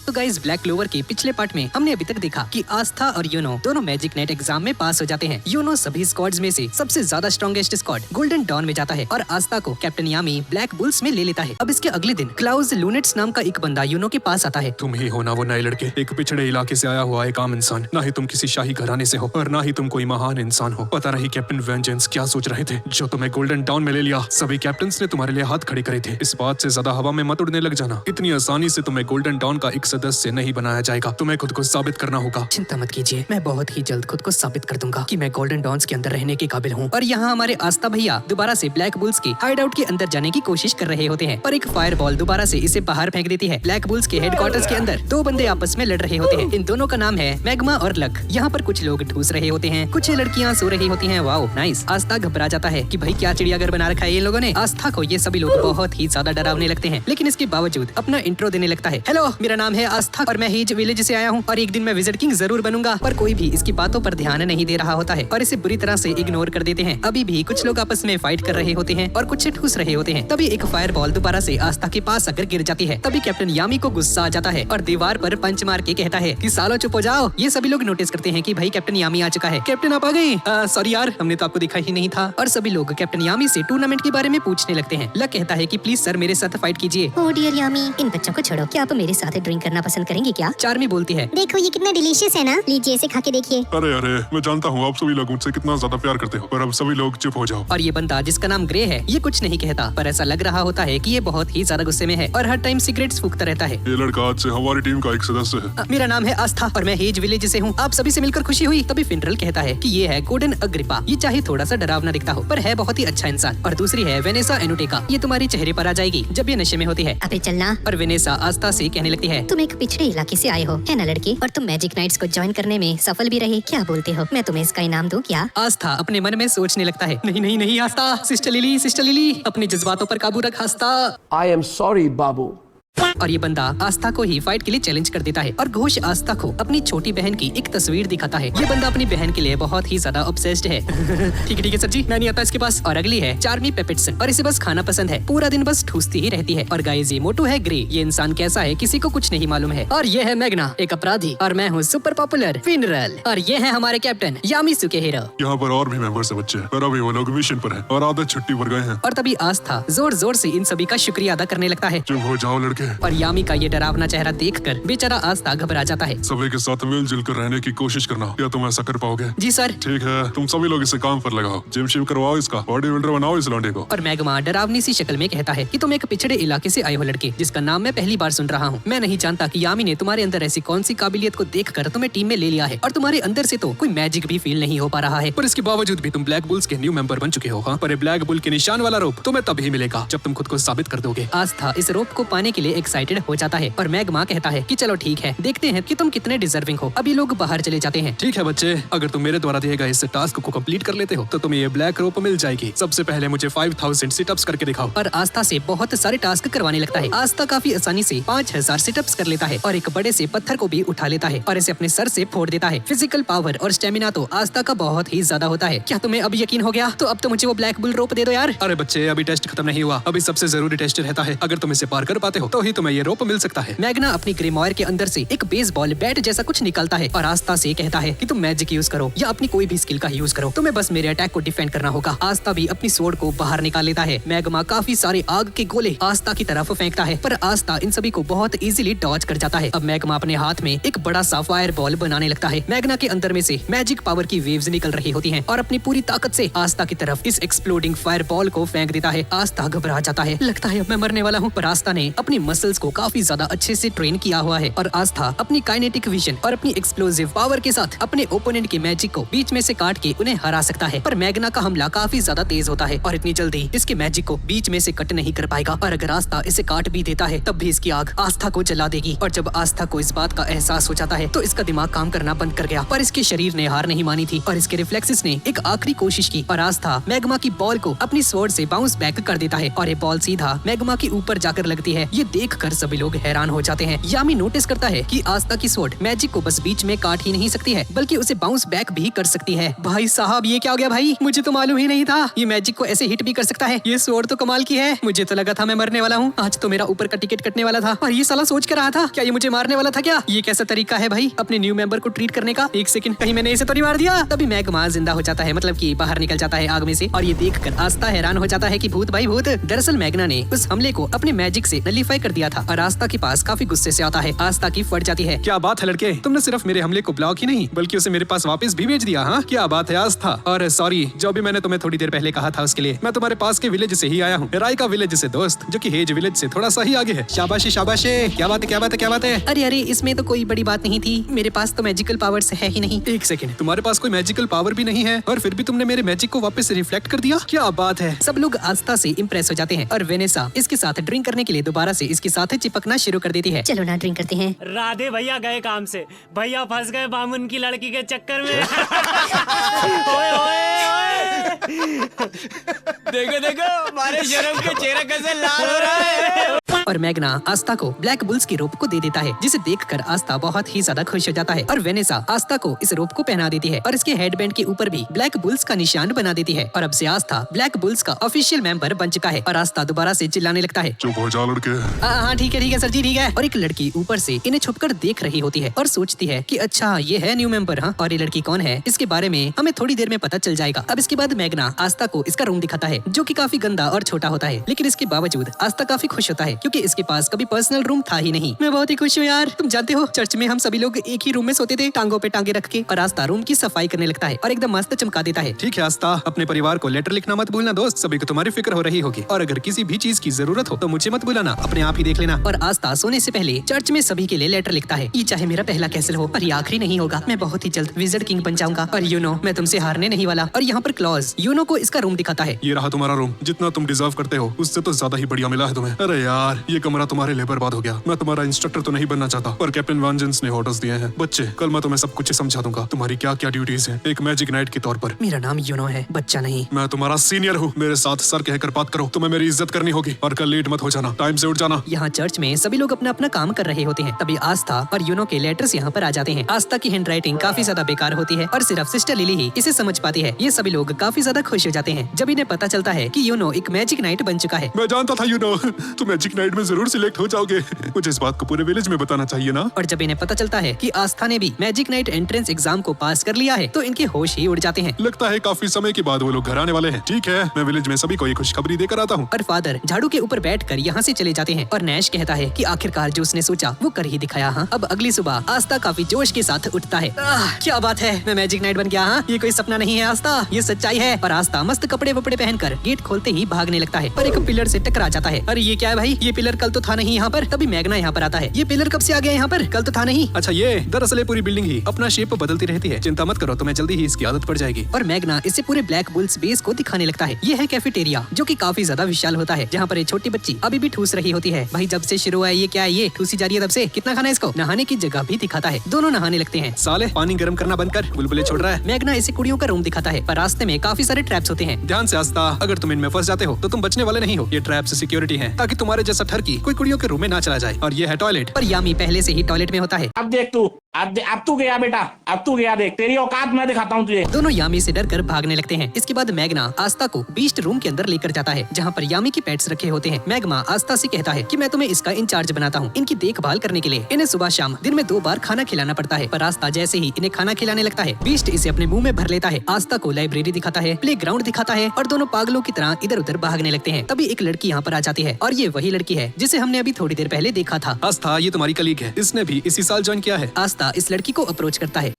तो guys black clover के पिछले पार्ट में हमने अभी तक देखा कि आस्था और यूनो दोनों मैजिक नाइट एग्जाम में पास हो जाते हैं। यूनो सभी स्क्वाड्स में से सबसे ज्यादा स्ट्रॉन्गेस्ट स्क्वाड गोल्डन डॉन में जाता है और आस्था को कैप्टन यामी ब्लैक बुल्स में ले लेता है। अब इसके अगले दिन क्लाउज लूनेट्स नाम का एक बंदा यूनो के पास आता है। तुम ही हो ना वो नए लड़के, एक पिछड़े इलाके से आया हुआ एक आम इंसान। ना ही तुम किसी शाही घराने से हो और ना ही तुम कोई महान इंसान हो। पता नहीं कैप्टन वेंजेंस क्या सोच रहे थे जो तुम्हें गोल्डन टाउन में ले लिया। सभी कैप्टन्स ने तुम्हारे लिए हाथ खड़े करे थे। इस बात से ज्यादा हवा में मत उड़ने लग जाना। इतनी आसानी से तुम्हें गोल्डन टाउन का एक सदस्य नहीं बनाया जाएगा। तुम्हें खुद को साबित करना होगा। चिंता मत कीजिए, मैं बहुत ही जल्द खुद को साबित कर दूंगा कि मैं गोल्डन डॉन्स के अंदर रहने के काबिल हूँ। और यहाँ हमारे आस्था भैया दोबारा से ब्लैक बुल्स के हाइड आउट के अंदर जाने की कोशिश कर रहे होते हैं और एक फायर बॉल दोबारा से इसे बाहर फेंक देती है। ब्लैक बुल्स के हेडक्वार्टर्स के अंदर दो बंदे आपस में लड़ रहे होते हैं। इन दोनों का नाम है मैग्मा और लक। यहाँ पर कुछ लोग ठूस रहे होते हैं, कुछ लड़कियाँ सो रही होती हैं। Wow nice. आस्था घबरा जाता है कि भाई क्या चिड़ियाघर बना रखा है ये लोगों ने। आस्था को ये सभी लोग बहुत ही ज्यादा डरावने लगते हैं, लेकिन इसके बावजूद अपना इंट्रो देने लगता है। हेलो, मेरा नाम है आस्था और मैं हीज विलेज से आया हूँ और एक दिन मैं विजिट किंग जरूर बनूंगा। पर कोई भी इसकी बातों पर ध्यान नहीं दे रहा होता है और इसे बुरी तरह से इग्नोर कर देते हैं। अभी भी कुछ लोग आपस में फाइट कर रहे होते हैं और कुछ ठूस रहे होते हैं। तभी एक फायर बॉल दोबारा से आस्था के पास आकर गिर जाती है। तभी कैप्टन यामी को गुस्सा आ जाता है और दीवार पर पंच मार के कहता है कि सालो चुप हो जाओ। ये सभी लोग नोटिस करते हैं कि भाई कैप्टन यामी आ चुका है। कैप्टन आप आ गई? सॉरी यार, हमने तो आपको दिखा ही नहीं था। और सभी लोग कैप्टन यामी से टूर्नामेंट के बारे में पूछने लगते हैं। लक कहता है कि प्लीज सर मेरे साथ फाइट कीजिए। ओह डियर यामी, इन बच्चों को छोड़ो। क्या आप मेरे साथ ड्रिंक करना पसंद करेंगे क्या? चार्मी बोलती है देखो ये कितना डिलीशियस है ना, लीजिए इसे खा के देखिए। अरे अरे, मैं जानता हूँ आप सभी लोग मुझसे कितना ज्यादा प्यार करते हो, पर अब सभी लोग चुप हो जाओ। और ये बंदा जिसका नाम ग्रे है ये कुछ नहीं कहता, पर ऐसा लग रहा होता है कि ये बहुत ही ज्यादा गुस्से में है और हर टाइम सिगरेट्स फूकता रहता है। ये लड़का आज से हमारी टीम का एक सदस्य है। मेरा नाम है आस्था और मैं हेज विलेज से हूँ। आप सभी से मिलकर खुशी हुई। तभी फिनरल कहता है कि ये है गोल्डन अग्रिपा। ये चाहे थोड़ा सा डरावना दिखता हो पर है बहुत ही अच्छा इंसान। और दूसरी है वेनेसा एनुटेका। ये तुम्हारी चेहरे पर आ जाएगी जब ये नशे में होती है। अबे चलना। और वेनेसा आस्था से कहने लगती है तुम एक पिछड़े इलाके से आए हो है ना लड़के, और तुम मैजिक नाइट्स को ज्वाइन करने में सफल भी रहे। क्या बोलते हो, मैं तुम्हें इसका इनाम दूं क्या? आस्था अपने मन में सोचने लगता है नहीं नहीं नहीं आस्था, सिस्टर लिली अपने जज्बातों पर काबू रख आस्था। I am sorry, Babu. और ये बंदा आस्था को ही फाइट के लिए चैलेंज कर देता है और घोष आस्था को अपनी छोटी बहन की एक तस्वीर दिखाता है। ये बंदा अपनी बहन के लिए बहुत ही ज्यादा ऑब्सेस्ड है। ठीक है सर जी, मैं नहीं आता इसके पास। और अगली है चार्मी पेपेटसन और इसे बस खाना पसंद है, पूरा दिन बस ठूसती ही रहती है। और गाइस ये मोटू है ग्रे। ये इंसान कैसा है किसी को कुछ नहीं मालूम है। और ये है मैग्ना, एक अपराधी। और मैं हूँ सुपर पॉपुलर फिनरल। और ये है हमारे कैप्टन यामी सुकेहिरो। यहाँ पर और भी मेंबर्स है बच्चे, पर अभी वो लोग मिशन पर हैं और आधा छुट्टी पर गए हैं। और तभी आस्था जोर जोर से इन सभी का शुक्रिया अदा करने लगता है। चुप हो जाओ लड़के। और यामी का ये डरावना चेहरा देखकर बेचारा आस्था घबरा जाता है। सभी के साथ मिलजुल कर रहने की कोशिश करना। क्या तुम ऐसा कर पाओगे? जी सर। ठीक है, तुम सभी लोग इसे काम पर लगाओ। जिम शिम करवाओ, इसका बॉडी बिल्डर बनाओ इस लौंडे को। और मैग्मा डरावनी सी शक्ल में कहता है कि तुम एक पिछड़े इलाके से आए हो लड़के, जिसका नाम मैं पहली बार सुन रहा हूँ। मैं नहीं जानता कि यामी ने तुम्हारे अंदर ऐसी कौन सी काबिलियत को देखकर तुम्हें टीम में ले लिया है। और तुम्हारे अंदर से तो कोई मैजिक भी फील नहीं हो पा रहा है, पर इसके बावजूद भी तुम ब्लैक बुल्स के न्यू मेंबर बन चुके हो। हाँ, पर ब्लैक बुल के निशान वाला रोप तुम्हें तभी मिलेगा जब तुम खुद को साबित कर दोगे। आस्था इस रोप को पाने के लिए एक्साइटेड हो जाता है और मैग्मा कहता है कि चलो ठीक है, देखते हैं कि तुम कितने डिजर्विंग हो। अभी लोग बाहर चले जाते हैं। ठीक है बच्चे, अगर तुम मेरे द्वारा दिए गए इस टास्क को कंप्लीट कर लेते हो तो तुम्हें ये ब्लैक रोप मिल जाएगी। सबसे पहले मुझे 5000 सिटअप्स करके दिखाओ। और आस्था से बहुत सारे टास्क करवाने लगता है। आस्था काफी आसानी से 5000 सिटअप्स कर लेता है और एक बड़े से पत्थर को भी उठा लेता है और इसे अपने सर से फोड़ देता है। फिजिकल पावर और स्टेमिना तो आस्था का बहुत ही ज्यादा होता है। क्या तुम्हें अब यकीन हो गया? तो अब तो मुझे वो ब्लैक बुल रोप दे दो यार। अरे बच्चे, अभी टेस्ट खत्म नहीं हुआ। अभी सबसे जरूरी टेस्ट रहता है। अगर तुम इसे पार कर पाते हो तो ही तुम्हें ये रोप मिल सकता है। मैग्ना अपनी ग्रीमॉयर के अंदर से एक बेसबॉल बैट जैसा कुछ निकलता है और आस्था से कहता है कि तुम मैजिक यूज करो या अपनी कोई भी स्किल का यूज करो, तुम्हें बस मेरे अटैक को डिफेंड करना होगा। आस्था भी अपनी स्वॉर्ड को बाहर निकाल लेता है। मैग्मा काफी सारे आग के गोले आस्था की तरफ फेंकता है, पर आस्था इन सभी को बहुत इजीली डॉज कर जाता है। अब मैग्मा अपने हाथ में एक बड़ा सा फायर बॉल बनाने लगता है। मैग्ना के अंदर में से मैजिक पावर की वेव्स निकल रही होती हैं और अपनी पूरी ताकत से आस्था की तरफ इस एक्सप्लोडिंग फायर बॉल को फेंक देता है। आस्था घबरा जाता है, लगता है अब मैं मरने वाला हूँ। पर आस्था ने अपनी मसल्स को काफी ज्यादा अच्छे से ट्रेन किया हुआ है और आस्था अपनी काइनेटिक विजन और अपनी एक्सप्लोसिव पावर के साथ अपने ओपोनेंट के मैजिक को बीच में से काट के उन्हें हरा सकता है। पर मैग्ना का हमला काफी ज्यादा तेज होता है और इतनी जल्दी इसके मैजिक को बीच में से कट नहीं कर पाएगा। और अगर आस्था इसे काट भी देता है तब भी इसकी आग आस्था को जला देगी। और जब आस्था को इस बात का एहसास हो जाता है तो इसका दिमाग काम करना बंद कर गया, पर इसके शरीर ने हार नहीं मानी थी और इसके रिफ्लेक्सेस ने एक आखिरी कोशिश की और आस्था मैग्मा की बॉल को अपनी स्वॉर्ड से बाउंस बैक कर देता है और ये बॉल सीधा मैग्मा के ऊपर जाकर लगती है। ये देख देखकर सभी लोग हैरान हो जाते हैं। यामी नोटिस करता है कि आस्था की स्वॉर्ड मैजिक को बस बीच में काट ही नहीं सकती है बल्कि उसे बाउंस बैक भी कर सकती है। भाई साहब ये क्या हो गया भाई, मुझे तो मालूम ही नहीं था ये मैजिक को ऐसे हिट भी कर सकता है। ये स्वॉर्ड तो कमाल की है, मुझे तो लगा था मैं मरने वाला हूँ। आज तो मेरा ऊपर का टिकट कटने वाला था और ये साला सोच कर रहा था क्या ये मुझे मारने वाला था क्या। ये कैसा तरीका है भाई अपने न्यू मेंबर को ट्रीट करने का। एक सेकंड, कहीं मैंने इसे तो नहीं मार दिया। तभी मैग्मा जिंदा हो जाता है, मतलब कि बाहर निकल जाता है आग में से। और ये देखकर आस्था हैरान हो जाता है कि भूत भाई भूत। दरअसल मैग्ना ने उस हमले को अपने मैजिक से नलीफाई कर दिया था और आस्था के पास काफी गुस्से से आता है। आस्था की फट जाती है। क्या बात है लड़के, तुमने सिर्फ मेरे हमले को ब्लॉक ही नहीं बल्कि उसे मेरे पास वापस भी भेज दिया। हाँ क्या बात है आस्था। और सॉरी जो भी मैंने तुम्हें थोड़ी देर पहले कहा था उसके लिए। मैं तुम्हारे पास के विलेज से ही आया हूँ, राय का विलेज से दोस्त, जो कि हेज विलेज से थोड़ा सा ही आगे है। शाबाशी शाबाशी, क्या बात है क्या बात है क्या बात है। अरे अरे इसमें तो कोई बड़ी बात नहीं थी, मेरे पास तो मैजिकल पावर्स है ही नहीं। एक सेकंड, तुम्हारे पास कोई मैजिकल पावर भी नहीं है और फिर भी तुमने मेरे मैजिक को वापस रिफ्लेक्ट कर दिया, क्या बात है। सब लोग आस्था से इम्प्रेस हो जाते हैं और वेनेसा इसके साथ ड्रिंक करने के लिए दोबारा से इसके साथ चिपकना शुरू कर देती है। चलो ना ड्रिंक करते हैं। राधे भैया गए काम से, भैया फंस गए बामुन की लड़की के चक्कर में। ओए ओए ओए। देखो देखो हमारे शर्म के चेहरा कैसे लाल हो रहा है। और मैग्ना आस्था को ब्लैक बुल्स की रोप को दे देता है जिसे देखकर आस्था बहुत ही ज्यादा खुश हो जाता है। और वेनेसा आस्था को इस रोप को पहना देती है और इसके हेडबैंड के ऊपर भी ब्लैक बुल्स का निशान बना देती है। और अब से आस्था ब्लैक बुल्स का ऑफिशियल मेंबर बन चुका है। और आस्था दोबारा से चिल्लाने लगता है, चुप हो जा लड़के। हाँ ठीक है सर जी ठीक है। और एक लड़की ऊपर से इन्हें छुपकर देख रही होती है और सोचती है कि अच्छा ये है न्यू मेंबर। हाँ, और ये लड़की कौन है इसके बारे में हमें थोड़ी देर में पता चल जाएगा। अब इसके बाद मैग्ना आस्था को इसका रूम दिखाता है जो कि काफी गंदा और छोटा होता है, लेकिन इसके बावजूद आस्था काफी खुश होता है क्योंकि इसके पास कभी पर्सनल रूम था ही नहीं। मैं बहुत ही खुश हूँ यार। तुम जानते हो चर्च में हम सभी लोग एक ही रूम में सोते थे, टांगों पे टांगे रख के। और आस्था रूम की सफाई करने लगता है और एकदम मस्त चमका देता है। ठीक है आस्था, अपने परिवार को लेटर लिखना मत भूलना दोस्त, सभी को तुम्हारी फिक्र हो रही होगी। और अगर किसी भी चीज की जरूरत हो तो मुझे मत बुलाना, अपने आप ही देख लेना। और आस्था सोने से पहले चर्च में सभी के लिए लेटर लिखता है। ये चाहे मेरा पहला कैसल हो पर ये आखिरी नहीं होगा। मैं बहुत ही जल्द विज़र्ड किंग बन जाऊंगा और यू नो मैं तुमसे हारने नहीं वाला। और यहाँ पर क्लॉज यूनो को इसका रूम दिखाता है। ये रहा तुम्हारा रूम, जितना तुम डिजर्व करते हो उससे तो ज्यादा ही बढ़िया मिला है तुम्हें। अरे यार ये कमरा तुम्हारे लिए बर्बाद हो गया। मैं तुम्हारा इंस्ट्रक्टर तो नहीं बनना चाहता पर कैप्टन वेंजेंस ने ऑर्डर्स दिए हैं। बच्चे कल मैं तुम्हें सब कुछ समझा दूंगा, तुम्हारी क्या क्या ड्यूटीज हैं एक मैजिक नाइट के तौर पर। मेरा नाम यूनो है, बच्चा नहीं। मैं तुम्हारा सीनियर हूँ, मेरे साथ सर कहकर बात करो। तुम्हें मेरी इज्जत करनी होगी और कल लेट मत हो जाना, टाइम से उठ जाना। यहाँ चर्च में सभी लोग अपना अपना काम कर रहे होते हैं। तभी आस्था और यूनो के लेटर्स यहाँ पर आ जाते हैं। आस्था की हैंड राइटिंग काफी ज्यादा बेकार होती है और सिर्फ सिस्टर लिली ही इसे समझ पाती है। ये सभी लोग काफी ज्यादा खुश हो जाते हैं जब इन्हें पता चलता है कि यूनो एक मैजिक नाइट बन चुका है। मैं जानता था यूनो तुम मैजिक नाइट में जरूर सिलेक्ट हो जाओगे, मुझे इस बात को पूरे विलेज में बताना चाहिए ना। और जब इन्हें पता चलता है कि आस्था ने भी मैजिक नाइट एंट्रेंस एग्जाम को पास कर लिया है तो इनके होश ही उड़ जाते हैं। लगता है काफी समय के बाद वो लोग घर आने वाले हैं। ठीक है मैं विलेज में सभी को ये खुशखबरी देकर आता हूँ। और फादर झाड़ू के ऊपर बैठकर यहाँ से चले जाते हैं और नैश कहता है कि आखिरकार जो उसने सोचा वो कर ही दिखाया। हाँ, अब अगली सुबह आस्था काफी जोश के साथ उठता है। क्या बात है, मैं मैजिक नाइट बन गया। हाँ, ये कोई सपना नहीं है आस्था, ये सच्चाई है। और आस्था मस्त कपड़े वपड़े पहनकर गेट खोलते ही भागने लगता है पर एक पिलर से टकरा जाता है। अरे ये क्या है भाई, ये पिलर कल तो था नहीं यहाँ पर। तभी मैग्ना यहाँ पर आता है। ये पिलर कब से आ गया यहाँ पर, कल तो था नहीं। अच्छा ये दरअसल पूरी बिल्डिंग ही अपना शेप बदलती रहती है, चिंता मत करो तुम्हें जल्दी ही इसकी आदत पड़ जाएगी। और मैग्ना इससे पूरे ब्लैक बुल्स बेस को दिखाने लगता है। ये है कैफेटेरिया जो कि काफी ज्यादा विशाल होता है जहाँ पर एक छोटी बच्ची अभी भी ठूस रही होती है। भाई जब से शुरू हुआ है ये क्या है, ये ठूसी जा रही है तब से। कितना खाना है इसको। नहाने की जगह भी दिखाता है, दोनों नहाने लगते हैं। साले पानी गर्म करना बंद कर, बुलबुले छोड़ रहा है। मैग्ना इसे कुड़ियों का रूम दिखाता है पर रास्ते में काफी सारे ट्रैप्स होते हैं। ध्यान से आस्था, अगर तुम इनमें फंस जाते हो तो तुम बचने वाले नहीं हो। ये ट्रैप्स सिक्योरिटी है ताकि तुम्हारे जैसा ठरकी कोई कुड़ियों के रूम में ना चला जाए। और ये है टॉयलेट। पर यामी पहले से ही टॉयलेट में होता है। अब देख तू, अब तू गया बेटा, अब तू गया, देख तेरी औकात मैं दिखाता हूँ तुझे। दोनों यामी से डरकर भागने लगते हैं। इसके बाद मैग्ना आस्था को बीस्ट रूम के अंदर लेकर जाता है जहाँ पर यामी के पेट्स रखे होते हैं। मैग्मा आस्था से कहता है कि मैं तुम्हें इसका इंचार्ज बनाता हूँ इनकी देखभाल करने के लिए। इन्हें सुबह शाम दिन में 2 बार खाना खिलाना पड़ता है। पर आस्था जैसे ही इन्हें खाना खिलाने लगता है बीस्ट इसे अपने मुंह में भर लेता है। आस्था को लाइब्रेरी दिखाता है, प्ले ग्राउंड दिखाता है और दोनों पागलों की तरह इधर उधर भागने लगते हैं। तभी एक लड़की यहाँ पर आ जाती है और ये वही लड़की है जिसे हमने अभी थोड़ी देर पहले देखा था। आस्था ये तुम्हारी कलीग है, इसने भी इसी साल ज्वाइन किया है। आस्था इस लड़की को अप्रोच करता है।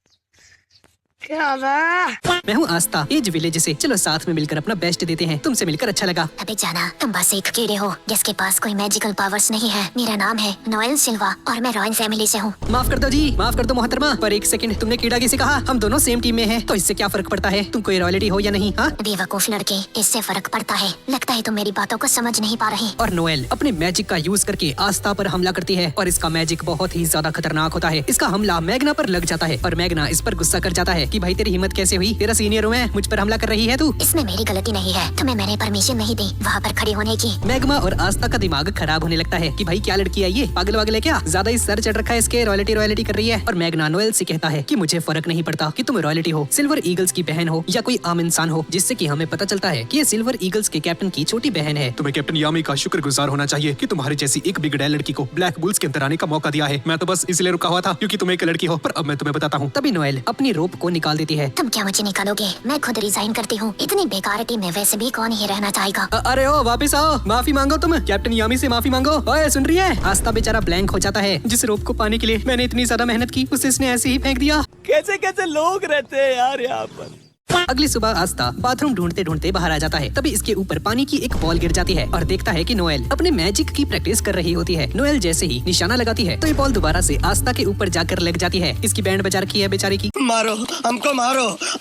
मैं हूँ आस्था, एज विलेज से। चलो साथ में मिलकर अपना बेस्ट देते हैं। तुमसे मिलकर अच्छा लगा। अबे जाना, तुम बस एक कीड़े हो जिसके पास कोई मैजिकल पावर्स नहीं है। मेरा नाम है नोएल सिल्वा और मैं रॉयल फैमिली से हूँ। माफ कर दो जी, माफ कर दो मोहतरमा। पर एक सेकंड, तुमने कीड़ा किसे कहा? हम दोनों सेम टीम में हैं, तो इससे क्या फर्क पड़ता है? तुम कोई रॉयल्टी हो या नहीं? हाँ बेवकूफ लड़के, इससे फर्क पड़ता है। लगता है तुम मेरी बातों को समझ नहीं पा रही। और नोएल अपने मैजिक का यूज करके आस्था पर हमला करती है और इसका मैजिक बहुत ही ज्यादा खतरनाक होता है। इसका हमला मैग्ना पर लग जाता है और मैग्ना इस पर गुस्सा कर जाता है कि भाई तेरी हिम्मत कैसे हुई, तेरा सीनियर हूँ मैं, मुझ पर हमला कर रही है तू। इसमें मेरी गलती नहीं है, तुम्हें मैंने परमिशन नहीं दी वहाँ पर खड़ी होने की। मैग्मा और आस्था का दिमाग खराब होने लगता है कि भाई क्या लड़की है ये, पागल वागल है क्या, ज्यादा ही सर चढ़ रखा है इसके, रॉयल्टी कर रही है। और मैग्ना नोएल से कहता है कि मुझे फर्क नहीं पड़ता कि तुम रॉयल्टी हो, सिल्वर ईगल्स की बहन हो या कोई आम इंसान हो, जिससे कि हमें पता चलता है कि ये सिल्वर ईगल्स के कैप्टन की छोटी बहन है। तुम्हें कैप्टन यामी का शुक्रगुजार होना चाहिए कि तुम्हारी जैसी एक बिगड़ैल लड़की को ब्लैक बुल्स के अंदर आने का मौका दिया है। मैं तो बस इसलिए रुका हुआ था क्योंकि तुम एक लड़की हो, पर अब मैं तुम्हें बताता हूँ। तभी नोएल अपनी रोप को निकाल देती है। तुम क्या मुझे निकालोगे? मैं खुद रिजाइन करती हूँ, इतनी बेकार टीम में वैसे भी कौन ही रहना चाहेगा। अरे ओ वापस आओ, माफी मांगो, तुम कैप्टन यामी से माफी मांगो। ओए सुन रही है? आस्था बेचारा ब्लैंक हो जाता है, जिस रोप को पाने के लिए मैंने इतनी ज्यादा मेहनत की, उसे इसने ऐसे ही फेंक दिया। कैसे कैसे लोग रहते हैं यार यहाँ पर। अगली सुबह आस्था बाथरूम ढूंढते ढूंढते बाहर आ जाता है। तभी इसके ऊपर पानी की एक बॉल गिर जाती है और देखता है कि नोएल अपने मैजिक की प्रैक्टिस कर रही होती है। नोएल जैसे ही निशाना लगाती है तो ये बॉल दोबारा से आस्था के ऊपर जाकर लग जाती है। इसकी बैंड बजा रखी है बेचारी की। मारो,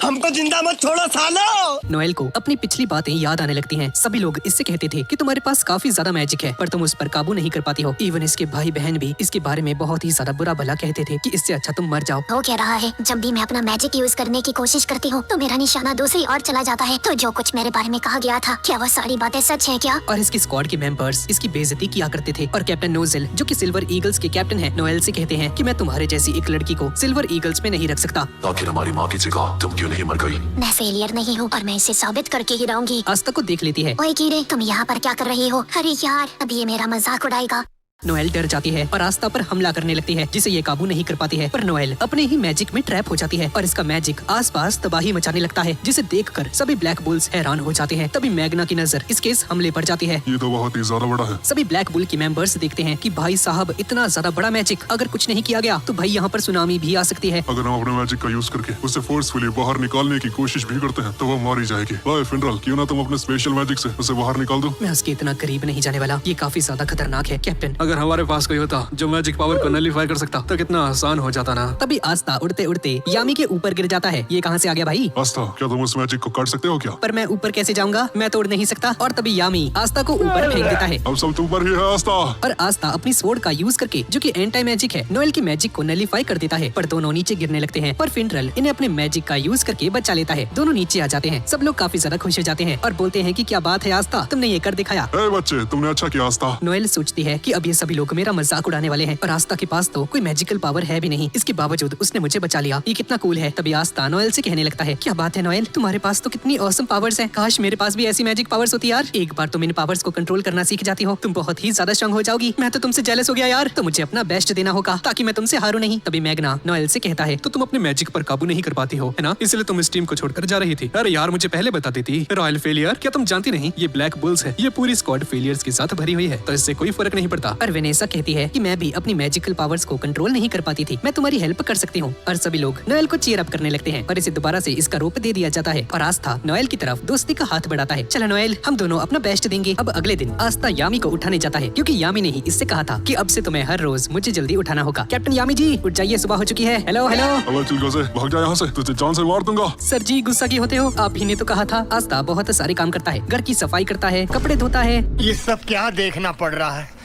हमको जिंदा मत छोड़ो सालो। नोएल को अपनी पिछली बातें याद आने लगती हैं। सभी लोग इससे कहते थे कि तुम्हारे पास काफी ज्यादा मैजिक है, पर तुम उस पर काबू नहीं कर पाती हो। इवन इसके भाई बहन भी इसके बारे में बहुत ही ज्यादा बुरा भला कहते थे कि इससे अच्छा तुम मर जाओ। हो क्या रहा है? जब भी मैं अपना मैजिक यूज करने की कोशिश करती हूँ तो मेरा निशाना दूसरी और चला जाता है। तो जो कुछ मेरे बारे में कहा गया था, क्या वह सारी बातें सच है क्या? और इसकी स्क्वाड के मेंबर्स इसकी बेइज्जती किया करते थे। और कैप्टन नोजेल जो कि सिल्वर ईगल्स के कैप्टन है, नोएल से कहते हैं कि मैं तुम्हारे जैसी एक लड़की को सिल्वर ईगल्स में नहीं रख सकता। आखिर हमारी माँ की जगह तुम क्यों नहीं मर गई? मैं फेलियर नहीं हूँ और मैं इसे साबित करके ही रहूंगी। आस्था को देख लेती है। ओए कीड़े, तुम यहाँ पर क्या कर रही हो? अरे यार, अब ये मेरा मजाक उड़ाएगा। नोएल डर जाती है और आस्था पर हमला करने लगती है, जिसे ये काबू नहीं कर पाती है। पर नोएल अपने ही मैजिक में ट्रैप हो जाती है और इसका मैजिक आसपास तबाही मचाने लगता है, जिसे देखकर सभी ब्लैक बुल्स हैरान हो जाते हैं। तभी मैग्ना की नजर इसके इस हमले पर जाती है। ये तो बहुत ही ज्यादा बड़ा है। सभी ब्लैक बुल के मेंबर्स देखते हैं कि भाई साहब इतना ज्यादा बड़ा मैजिक, अगर कुछ नहीं किया गया तो भाई यहाँ पर सुनामी भी आ सकती है। अगर हम अपने मैजिक का यूज करके उसे फोर्सफुली बाहर निकालने की कोशिश भी करते हैं तो वो मारी जाएगी। भाई फिनरल, क्यों ना तुम अपने स्पेशल मैजिक से उसे बाहर निकाल दो। मैं उसके इतना करीब नहीं जाने वाला, ये काफी ज्यादा खतरनाक है कैप्टन। अगर हमारे पास कोई होता जो मैजिक पावर को नलीफाई कर सकता तो कितना आसान हो जाता ना। तभी आस्था उड़ते उड़ते यामी के ऊपर गिर जाता है। ये कहाँ से आ गया भाई? आस्था, क्या तुम उस मैजिक को काट सकते हो क्या? पर मैं ऊपर कैसे जाऊंगा, मैं तोड़ नहीं सकता। और तभी यामी आस्था को ऊपर फेंक देता है। अब सब तुम पर ही है आस्था। और आस्था अपनी स्वॉर्ड का यूज करके, जो कि एंटी मैजिक है, नोएल की मैजिक को नलीफाई कर देता है। पर दोनों नीचे गिरने लगते हैं और फिनरल इन्हें अपने मैजिक का यूज करके बचा लेता है। दोनों नीचे आ जाते हैं। सब लोग काफी ज्यादा खुश हो जाते हैं और बोलते हैं कि क्या बात है आस्था, तुमने ये कर दिखाया। ए बच्चे, तुमने अच्छा किया आस्था। नोएल सोचती है कि अब ये सभी लोग मेरा मजाक उड़ाने वाले हैं और आस्था के पास तो कोई मैजिकल पावर है भी नहीं, इसके बावजूद उसने मुझे बचा लिया, ये कितना कूल है। तभी आस्था नोएल से कहने लगता है, क्या बात है नोएल, तुम्हारे पास तो कितनी ऑसम पावर्स हैं, काश मेरे पास भी ऐसी मैजिक पावर्स होती यार। एक बार तुम इन पावर्स को कंट्रोल करना सीख जाती हो, तुम बहुत ही ज्यादा स्ट्रांग हो जाओगी। मैं तो तुमसे जेलस हो गया यार, तो मुझे अपना बेस्ट देना होगा ताकि मैं तुमसे हारूं नहीं। तभी मैग्ना नोएल से कहता है, तो तुम अपने मैजिक पर काबू नहीं कर पाती हो, है ना, इसलिए तुम इस टीम को छोड़कर जा रही थी। अरे यार, मुझे पहले बता देती। रॉयल फेलियर, क्या तुम जानती नहीं ये ब्लैक बुल्स है, ये पूरी स्क्वाड फेलियर्स के साथ भरी हुई है, तो इससे कोई फर्क नहीं पड़ता। और वेनेसा कहती है कि मैं भी अपनी मैजिकल पावर्स को कंट्रोल नहीं कर पाती थी, मैं तुम्हारी हेल्प कर सकती हूँ। और सभी लोग नोएल को चीयर अप करने लगते हैं और इसे दोबारा से इसका रूप दे दिया जाता है। और आस्था नोएल की तरफ दोस्ती का हाथ बढ़ाता है, चलो नोएल, हम दोनों अपना बेस्ट देंगे। अब अगले दिन आस्था यामी को उठाने जाता है, क्योंकि यामी ने ही इससे कहा था कि अब से तुम्हें हर रोज मुझे जल्दी उठाना होगा। कैप्टन यामी जी, उठ जाइए, सुबह हो चुकी है। Hello hello. अब चल गो से भाग जा यहाँ से, तुझे जान से मार दूंगा। सर जी, गुस्सा क्यों होते हो, आप ही ने तो कहा था। आस्था बहुत सारे काम करता है, घर की सफाई करता है, कपड़े धोता है। ये सब क्या देखना पड़ रहा है?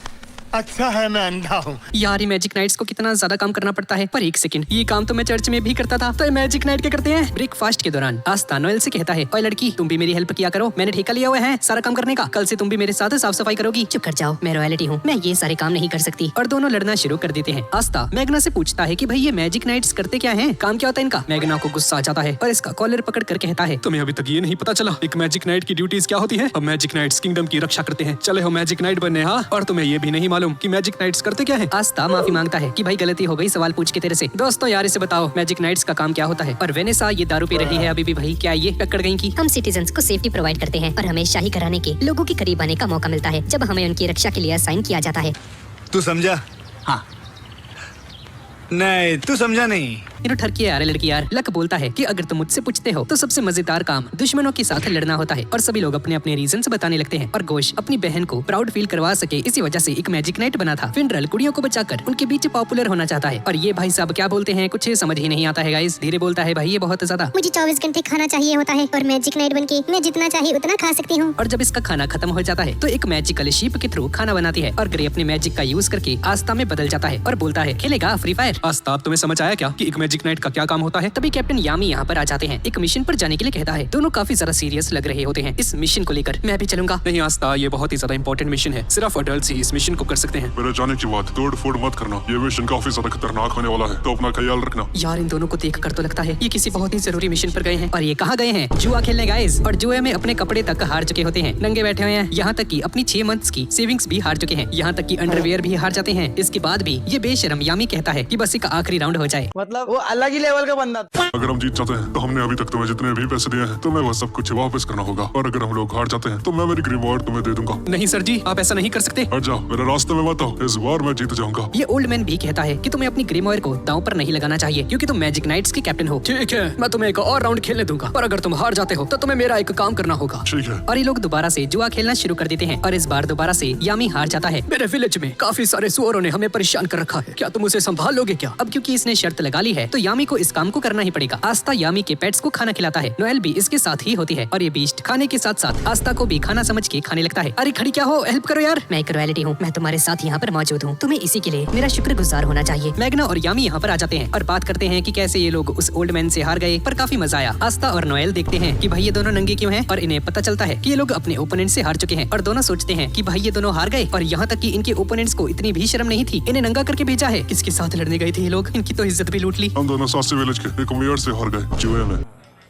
अच्छा है मैं अंधा हूँ। यार, ये मैजिक नाइट्स को कितना ज्यादा काम करना पड़ता है। पर एक सेकंड, ये काम तो मैं चर्च में भी करता था, तो ये मैजिक नाइट क्या करते हैं? ब्रेकफास्ट के दौरान आस्था नोएल से कहता है, ओए लड़की, तुम भी मेरी हेल्प किया करो, मैंने ठेका लिया हुआ है सारा काम करने का, कल से तुम भी मेरे साथ साफ सफाई करोगी। चुप कर जाओ, मैं रॉयल्टी हूँ, मैं ये सारे काम नहीं कर सकती। और दोनों लड़ना शुरू कर देते हैं। आस्था मैग्ना से पूछता है कि भाई ये मैजिक नाइट्स करते क्या हैं, काम क्या होता है इनका? मैग्ना को गुस्सा आ जाता है और इसका कॉलर पकड़ कर कहता है, तुम्हें अभी तक ये नहीं पता चला एक मैजिक नाइट की ड्यूटीज क्या होती है? अब मैजिक नाइट्स किंगडम की रक्षा करते हैं, चले हो मैजिक नाइट बनने। हाँ, और तुम्हें ये भी नहीं मालूम कि मैजिक नाइट्स करते क्या है? आस्था माफी मांगता है कि भाई गलती हो गई सवाल पूछ के तेरे से। दोस्तों यार, इसे बताओ मैजिक नाइट्स का काम क्या होता है? और वेनेसा, ये दारू पी रही है अभी भी भाई, क्या ये पकड़ गई की? हम सिटीजन्स को सेफ्टी प्रोवाइड करते हैं और हमें शाही घराने के लोगों के करीब आने का मौका मिलता है जब हमें उनकी रक्षा के लिए असाइन किया जाता है। तू समझा? हाँ। नहीं, तू समझा नहीं। ठरकी यार लड़की यार। लक बोलता है कि अगर तुम मुझसे पूछते हो तो सबसे मजेदार काम दुश्मनों के साथ लड़ना होता है। और सभी लोग अपने अपने रीजंस बताने लगते हैं। और गोश अपनी बहन को प्राउड फील करवा सके, इसी वजह से एक मैजिक नाइट बना था। फिनरल कुड़ियों को बचाकर उनके बीच पॉपुलर होना चाहता है। और ये भाई साहब क्या बोलते हैं, कुछ समझ ही नहीं आता है गाइस। धीरे बोलता है भाई ये बहुत ज्यादा। मुझे 24 घंटे खाना चाहिए होता है और मैजिक नाइट बनके मैं जितना चाहिए उतना खा सकती हूँ। और जब इसका खाना खत्म हो जाता है तो एक मैजिकल शीप के थ्रू खाना बनाती है। और ग्रे अपने मैजिक का यूज करके आस्था में बदल जाता है और बोलता है, खेलेगा फ्री फायर? आस्था, तुम्हें समझ आया क्या कि एक मैजिक मैजिक नाइट का क्या काम होता है? तभी कैप्टन यामी यहाँ पर आ जाते हैं। एक मिशन पर जाने के लिए कहता है। दोनों काफी ज्यादा सीरियस लग रहे होते हैं इस मिशन को लेकर। मैं भी चलूंगा। नहीं आस्था, ये बहुत ही ज्यादा इंपॉर्टेंट मिशन है। सिर्फ अडल्ट ही इस मिशन को कर सकते हैं। मेरे जाने के बाद तोड़ फोड़ मत करना, ये मिशन काफी ज्यादा खतरनाक होने वाला है, तो अपना ख्याल रखना। यार इन दोनों को देख कर तो लगता है ये किसी बहुत ही जरूरी मिशन पर गए हैं। और ये कहाँ गए हैं? जुआ खेलने गाइस। और जुए में अपने कपड़े तक हार चुके होते हैं, नंगे बैठे हुए हैं। यहाँ तक कि अपनी 6 मंथ्स की सेविंग्स भी हार चुके हैं। यहाँ तक कि अंडरवियर भी हार जाते हैं। इसके बाद भी ये बेशरम यामी कहता है कि बस एक आखिरी राउंड हो जाए। मतलब वो अलग ही लेवल का बंदा था। अगर हम जीत जाते हैं तो हमने अभी तक तुम्हें जितने भी पैसे दिए हैं तुम्हें वो सब कुछ वापस करना होगा, और अगर हम लोग हार जाते हैं तो मैं मेरी ग्रीमवॉर्ड तुम्हें दे दूंगा। नहीं सर जी, आप ऐसा नहीं कर सकते। हट जाओ, मेरे रास्ते में मत आओ, इस बार मैं जीत जाऊंगा। ये ओल्ड मैन भी कहता है कि तुम्हें अपनी ग्रीमॉयर को दांव पर नहीं लगाना चाहिए, क्योंकि तुम मैजिक नाइट्स के कैप्टन हो। ठीक है, मैं तुम्हें एक और राउंड खेलने दूंगा, पर अगर तुम हार जाते हो तो तुम्हें मेरा एक काम करना होगा। ठीक है। और ये लोग दोबारा से जुआ खेलना शुरू कर देते हैं। और इस बार दोबारा से यामी हार जाता है। मेरे विलेज में काफी सारे सुअरों ने हमें परेशान कर रखा है, क्या तुम उसे संभाल लोगे क्या? अब क्योंकि इसने शर्त लगा ली है तो यामी को इस काम को करना ही पड़ेगा। आस्था यामी के पेट्स को खाना खिलाता है। नोएल भी इसके साथ ही होती है और ये बीस्ट खाने के साथ साथ आस्था को भी खाना समझ के खाने लगता है। अरे खड़ी क्या हो, हेल्प करो यार। मैं एक रॉयल्टी हूँ, मैं तुम्हारे साथ यहाँ पर मौजूद हूँ। तुम्हें इसी के लिए मेरा शुक्रगुजार होना चाहिए। मैग्ना और यामी यहाँ पर आ जाते हैं और बात करते हैं कि कैसे ये लोग उस ओल्ड मैन से हार गए, पर काफी मजा आया। आस्था और नोएल देखते हैं कि भाई ये दोनों नंगे क्यों हैं, और इन्हें पता चलता है कि ये लोग अपने ओपोनेंट से हार चुके हैं। और दोनों सोचते हैं कि भाई ये दोनों हार गए, और यहाँ तक कि इनके ओपोनेंट्स को इतनी भी शर्म नहीं थी, इन्हें नंगा करके भेजा है। किसके साथ लड़ने गए थे ये लोग? इनकी तो इज्जत भी लूट ली। हम दोनों सासी विलेज के एक मेयर से हार गए जुए में।